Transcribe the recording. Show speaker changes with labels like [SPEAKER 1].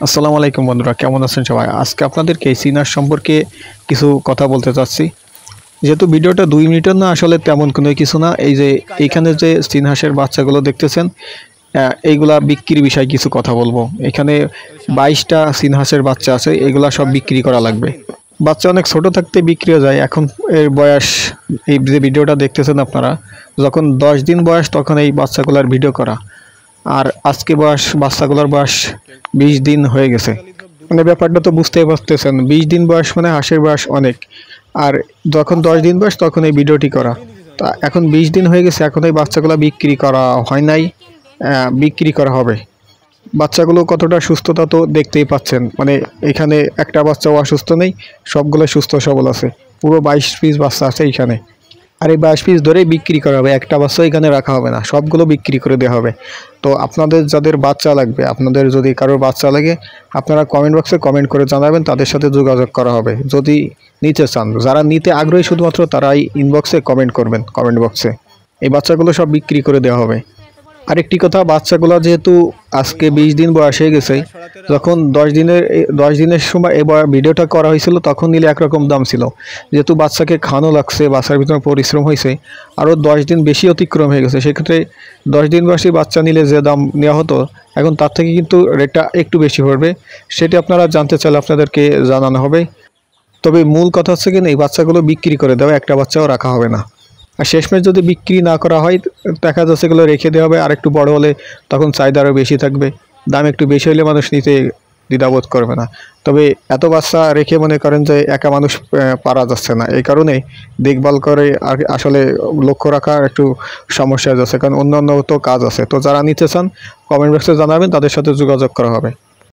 [SPEAKER 1] আসসালামু আলাইকুম বন্ধুরা, কেমন আছেন সবাই? আজকে আপনাদেরকে সিনার সম্পর্কে কিছু কথা বলতে চাচ্ছি। যেহেতু ভিডিওটা 2 মিনিটের না, আসলে তেমন কোনো কিছু না। এই যে এইখানে যে চীন হাঁসের বাচ্চাগুলো দেখতেছেন, এইগুলা বিক্রির বিষয়ে কিছু কথা বলবো। এখানে 22টা চীন হাঁসের বাচ্চা আছে, এগুলা সব বিক্রি করা লাগবে। বাচ্চা অনেক ছোট থাকতে বিক্রি হয়ে যায়। এখন এর বয়স, এই যে ভিডিওটা দেখতেছেন আপনারা, যখন 10 দিন বয়স তখন এই বাচ্চাগুলার ভিডিও করা। আর আজকে বাচ্চাগুলোর বয়স 20 দিন হয়ে গেছে। মানে ব্যাপারটা তো বুঝতেই পারতেছেন, 20 দিন বয়স মানে হাঁসের বয়স অনেক। আর যখন 10 দিন বয়স তখন এই ভিডিওটি করা। তা এখন 20 দিন হয়ে গেছে, এখন এই বাচ্চাগুলো বিক্রি করা হয় নাই, বিক্রি করা হবে। বাচ্চাগুলো কতটা সুস্থতা তো দেখতেই পাচ্ছেন। মানে এখানে একটা বাচ্চাও অসুস্থ নেই, সবগুলো সুস্থ সবল আছে। পুরো 22 পিস বাচ্চা আছে এইখানে। আর এই 22 পিস ধরেই বিক্রি করা হবে, একটা বাচ্চা এখানে রাখা হবে না, সবগুলো বিক্রি করে দেওয়া হবে। তো আপনাদের যাদের বাচ্চা লাগবে, আপনাদের যদি কারোর বাচ্চা লাগে, আপনারা কমেন্ট বক্সে কমেন্ট করে জানাবেন, তাদের সাথে যোগাযোগ করা হবে। যদি নিতে চান, যারা নিতে আগ্রহী শুধুমাত্র তারাই ইনবক্সে কমেন্ট করবেন, কমেন্ট বক্সে। এই বাচ্চাগুলো সব বিক্রি করে দেওয়া হবে। আরেকটি কথা, বাচ্চাগুলো যেহেতু আজকে 20 দিন বয়স হয়ে গেছে, যখন 10 দিনের সময় এবার ভিডিওটা করা হয়েছিল তখন নিলে একরকম দাম ছিল। যেহেতু বাচ্চাকে খাওয়ানো লাগছে, বাচ্চার ভিতরে পরিশ্রম হয়েছে, আরও 10 দিন বেশি অতিক্রম হয়ে গেছে, সেক্ষেত্রে 10 দিন বয়সী বাচ্চা নিলে যে দাম নেওয়া হতো, এখন তার থেকে কিন্তু রেটটা একটু বেশি পড়বে। সেটি আপনারা জানতে চাইলে আপনাদেরকে জানানো হবে। তবে মূল কথা হচ্ছে কিনা, এই বাচ্চাগুলো বিক্রি করে দেওয়া, একটা বাচ্চাও রাখা হবে না। আর শেষমেশ যদি বিক্রি না করা হয়, দেখা যাচ্ছে এগুলো রেখে দেওয়া হবে। আর একটু বড় হলে তখন চাহিদা আরও বেশি থাকবে, দাম একটু বেশি হলে মানুষ নিতে দ্বিধাবোধ করবে না। তবে এত বাচ্চা রেখে মনে করেন যে একা মানুষ পারা যাচ্ছে না, এই কারণে দেখভাল করে আর আসলে লক্ষ্য রাখা একটু সমস্যা যাচ্ছে, কারণ অন্যান্য তো কাজ আছে। তো যারা নিতে চান কমেন্ট বক্সে জানাবেন, তাদের সাথে যোগাযোগ করা হবে।